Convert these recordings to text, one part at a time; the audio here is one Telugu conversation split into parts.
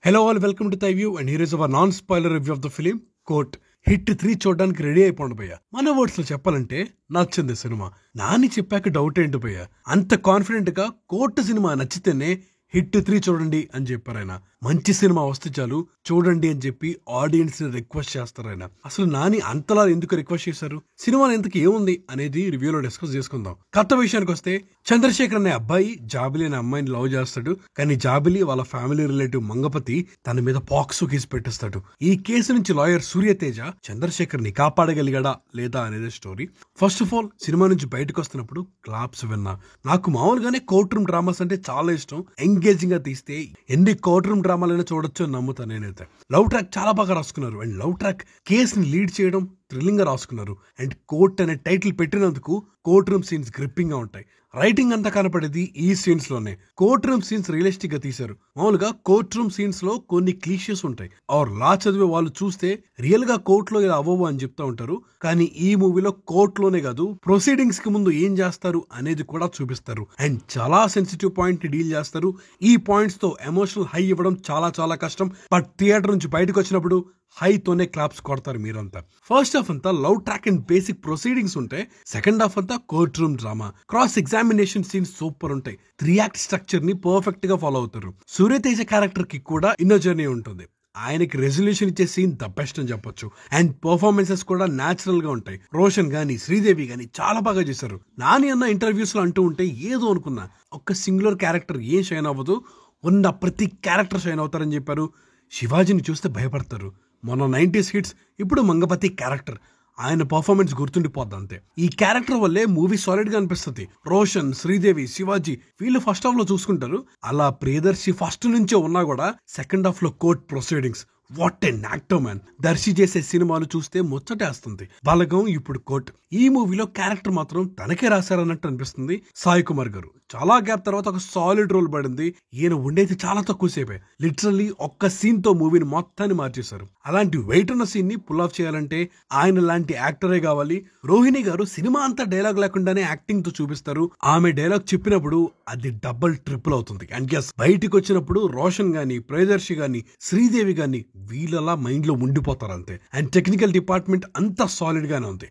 Hello all, welcome to Thy View and here is our non spoiler review of the film Court. HIT 3 చూడడానికి రెడీ అయిపోండి భయ్య. మన వర్డ్స్ లో చెప్పాలంటే నచ్చింది సినిమా. నాని చెప్పాక డౌట్ ఏంటి భయ్య, అంత కాన్ఫిడెంట్ గా కోర్ట్ సినిమా నచ్చితేనే హిట్ 3 చూడండి అని చెప్పారు ఆయన. మంచి సినిమా వస్తే చాలు చూడండి అని చెప్పి ఆడియన్స్ ని రిక్వెస్ట్ చేస్తారు ఆయన. అసలు నాని అంతలా ఎందుకు రిక్వెస్ట్ చేశారు, సినిమాలో ఎంతకు ఏముంది అనేది రివ్యూలో డిస్కస్ చేసుకుందాం. కథ విషయానికి వస్తే, చంద్రశేఖర్ అనే అబ్బాయి జాబిలి అనే అమ్మాయిని లవ్ చేస్తాడు. కానీ జాబిలి వాళ్ళ ఫ్యామిలీ రిలేటివ్ మంగపతి తన మీద పాక్సో కేసు పెట్టిస్తాడు. ఈ కేసు నుంచి లాయర్ సూర్యతేజ చంద్రశేఖర్ ని కాపాడగలిగాడా లేదా అనేది story. First of all, cinema నుంచి బయటకు వస్తున్నప్పుడు క్లాప్స్ విన్నా. నాకు మామూలుగానే కోర్ట్ రూమ్ డ్రామాస్ అంటే చాలా ఇష్టం. ఎంగేజింగ్ గా తీస్తే ఎన్ని కోర్ట్ రూమ్ డ్రామాలైనా చూడొచ్చు అని నమ్ముతాను నేనైతే. లవ్ ట్రాక్ చాలా బాగా రాసుకున్నారు అండ్ లవ్ ట్రాక్ కేసుని లీడ్ చేయడం థ్రిల్లింగ్ గా రాసుకున్నారు. అండ్ కోర్ట్ అనే టైటిల్ పెట్టినందుకు కోర్ట్ రూమ్ సీన్స్ గ్రిప్పింగ్ గా ఉంటాయి. రైటింగ్ అంతా కనపడేది ఈ సీన్స్ లోనే. కోర్ట్ రూమ్ సీన్స్ రియలిస్టిక్ గా తీశారు. మామూలుగా కోర్ట్ రూమ్ సీన్స్ లో కొన్ని క్లీషియస్ ఉంటాయి. ఆర్ లా చదివే వాళ్ళు చూస్తే రియల్ గా కోర్ట్ లో ఇలా అవ్వవు అని చెప్తా ఉంటారు. కానీ ఈ మూవీలో కోర్ట్ లోనే కాదు, ప్రొసీడింగ్స్ కి ముందు ఏం చేస్తారు అనేది కూడా చూపిస్తారు. అండ్ చాలా సెన్సిటివ్ పాయింట్ ని డీల్ చేస్తారు. ఈ పాయింట్స్ తో ఎమోషనల్ హై ఇవ్వడం చాలా చాలా కష్టం. బట్ థియేటర్ నుంచి బయటకు వచ్చినప్పుడు హైతోనే క్లాప్స్ కొడతారు మీరంతా. ఫస్ట్ హాఫ్ అంతా love track and basic proceedings ఉంటాయి. సెకండ్ హాఫ్ అంతా court room drama, cross examination scenes super ఉంటాయి. 3 యాక్ట్ స్ట్రక్చర్ ని పర్ఫెక్ట్ గా ఫాలో అవుతారు. సూర్యతేజ క్యారెక్టర్ కి కూడా ఇన్నర్ జర్నీ ఉంటుంది. ఆయనకి రెజల్యూషన్ ఇచ్చే సీన్ ద బెస్ట్ అని చెప్పొచ్చు. అండ్ పర్ఫార్మెన్సెస్ కూడా న్యాచురల్ గా ఉంటాయి. రోషన్ గానీ శ్రీదేవి గానీ చాలా బాగా చేశారు. నాని అన్న ఇంటర్వ్యూస్ లో అంటూ ఉంటే ఏదో అనుకున్నా, ఒక్క సింగులర్ క్యారెక్టర్ ఏం షైన్ అవ్వదు, ఉన్న ప్రతి క్యారెక్టర్ షైన్ అవుతారని చెప్పారు. శివాజీని చూస్తే భయపడతారు. మొన్న 90s హిట్స్, ఇప్పుడు మంగపతి క్యారెక్టర్, ఆయన పర్ఫార్మెన్స్ గుర్తుండిపోద్ది అంతే. ఈ క్యారెక్టర్ వల్లే మూవీ సాలిడ్ గా అనిపిస్తుంది. రోషన్, శ్రీదేవి, శివాజీ వీళ్ళు ఫస్ట్ హాఫ్ లో చూసుకుంటారు. అలా ప్రియదర్శి ఫస్ట్ నుంచే ఉన్నా కూడా సెకండ్ హాఫ్ లో court proceedings, what an actor man. Darshi చేసే సినిమాలు చూస్తే ముచ్చటేస్తుంది. బలగం, ఇప్పుడు కోర్ట్. ఈ మూవీలో క్యారెక్టర్ మాత్రం తనకే రాశారన్నట్టు అనిపిస్తుంది. సాయి కుమార్ గారు చాలా గ్యాప్ తర్వాత ఒక సాలిడ్ రోల్ పడింది. ఈయన ఉండేది చాలా తక్కువ సేపే. లిటరల్లీ ఒక్క సీన్ తో మూవీని మొత్తాన్ని మార్చేశారు. అలాంటి వెయిట్ ఉన్న సీన్ ని పుల్ ఆఫ్ చేయాలంటే ఆయన లాంటి యాక్టరే కావాలి. రోహిణి గారు సినిమా అంతా డైలాగ్ లేకుండానే యాక్టింగ్ తో చూపిస్తారు. ఆమె డైలాగ్ చెప్పినప్పుడు అది డబుల్ ట్రిపుల్ అవుతుంది. అండ్ ఎస్, బయటికి వచ్చినప్పుడు రోషన్ గాని, ప్రియదర్శి గాని, శ్రీదేవి గాని వీళ్ళలా మైండ్ లో ఉండిపోతారు అంతే. అండ్ టెక్నికల్ డిపార్ట్మెంట్ అంతా సాలిడ్ గానే ఉంది.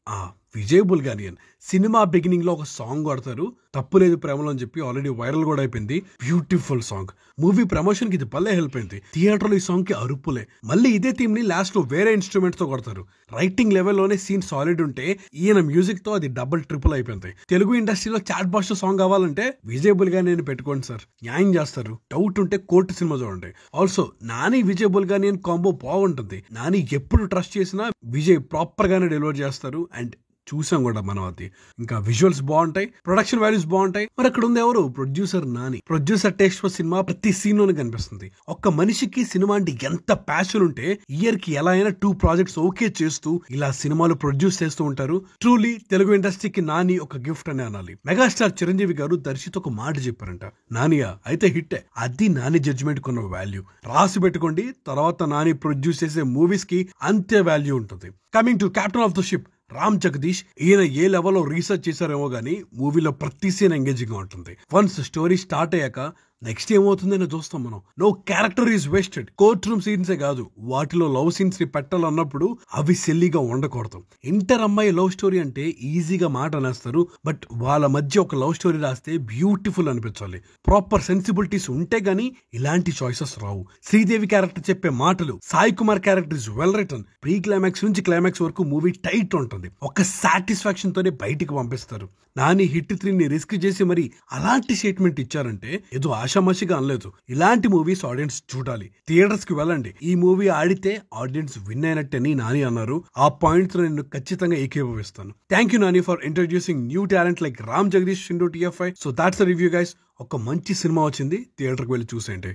విజయ్ బుల్గానియన్ సినిమా బిగినింగ్ లో ఒక సాంగ్ కొడతారు, తప్పు లేదు ప్రేమలో అని చెప్పి, ఆల్రెడీ వైరల్ కూడా అయిపోయింది. Beautiful song. మూవీ ప్రమోషన్ కి ఇది భలే హెల్ప్ అయింది. థియేటర్ లో ఈ సాంగ్ కి అరుపులే. మళ్ళీ ఇదే థీమ్ ని లాస్ట్ లో వేరే ఇన్స్ట్రుమెంట్స్ తో కొడతారు. రైటింగ్ లెవెల్లోనే సీన్ సాలిడ్ ఉంటే ఈయన మ్యూజిక్ తో అది డబుల్ ట్రిపుల్ అయిపోయింది. తెలుగు ఇండస్ట్రీలో చాట్ బాష్ సాంగ్ కావాలంటే విజయ్ బుల్గానియన్ పెట్టుకోండి సార్, న్యాయం చేస్తారు. డౌట్ ఉంటే కోర్టు సినిమా చూడండి. ఆల్సో నాని విజయ్ బుల్గానియన్ కాంబో బాగుంటుంది. నాని ఎప్పుడు ట్రస్ట్ చేసినా విజయ్ ప్రాపర్ గానే డెలివర్ చేస్తారు. అండ్ చూసాం కూడా మనం అది. ఇంకా విజువల్స్ బాగుంటాయి, ప్రొడక్షన్ వాల్యూస్ బాగుంటాయి. మరి అక్కడ ఉంది ఎవరు? Producer Nani. Producer taste for cinema ప్రతి సీన్ లోనే కనిపిస్తుంది. ఒక్క మనిషికి సినిమా అంటే ఎంత ప్యాషన్ ఉంటే ఇయర్ కి ఎలా అయినా 2 ప్రాజెక్ట్స్ ఓకే చేస్తూ ఇలా సినిమాలు ప్రొడ్యూస్ చేస్తూ ఉంటారు. ట్రూలీ తెలుగు ఇండస్ట్రీకి నాని ఒక గిఫ్ట్ అని అనాలి. మెగాస్టార్ చిరంజీవి గారు దర్శితో ఒక మాట చెప్పారంట, నానియా అయితే హిట్టే. అది నాని జడ్జిమెంట్ కొన్న వాల్యూ. రాసి పెట్టుకోండి, తర్వాత నాని ప్రొడ్యూస్ చేసే మూవీస్ కి అంతే వాల్యూ ఉంటుంది. Coming to captain of the ship Ram Jagadish. ఈయన ఏ లెవెల్లో రీసెర్చ్ చేశారేమో గానీ మూవీలో ప్రతి సీన్ ఎంగేజింగ్ గా ఉంటుంది. వన్స్ స్టోరీ స్టార్ట్ అయ్యాక నెక్స్ట్ ఏమవుతుందని చూస్తాం మనం. No character is wasted. Court room సీన్సే కాదు, వాటిలో లవ్ సీన్స్ ని పెట్టాలన్నప్పుడు అవి సెల్లీగా ఉండకూడదు. ఇంటర్ అమ్మాయి లవ్ స్టోరీ అంటే ఈజీగా మాట అనేస్తారు. బట్ వాళ్ళ మధ్య ఒక లవ్ స్టోరీ రాస్తే బ్యూటిఫుల్ అనిపించాలి. ప్రాపర్ సెన్సిబిలిటీస్ ఉంటే గానీ ఇలాంటి చాయిసెస్ రావు. శ్రీదేవి క్యారెక్టర్ చెప్పే మాటలు, Sai Kumar character is well written. Pre climax నుంచి క్లైమాక్స్ వరకు మూవీ టైట్ ఉంటుంది. ఒక సాటిస్ఫాక్షన్ తోనే బయటికి పంపిస్తారు. నాని హిట్ 3 ని రిస్క్ చేసి మరి అలాంటి స్టేట్మెంట్ ఇచ్చారంటే ఏదో ఆషామాషిగా అనలేదు. ఇలాంటి మూవీస్ ఆడియన్స్ చూడాలి, థియేటర్స్ కి వెళ్ళండి. ఈ మూవీ ఆడితే ఆడియన్స్ విన్ అయినట్టని నాని అన్నారు. ఆ పాయింట్స్ నేను ఖచ్చితంగా ఏకీభవిస్తాను. Thank you Nani for introducing new talent like Ram Jagadeesh into TFI. So that's the review guys. ఒక మంచి సినిమా వచ్చింది, థియేటర్కి వెళ్ళి చూసేయండి.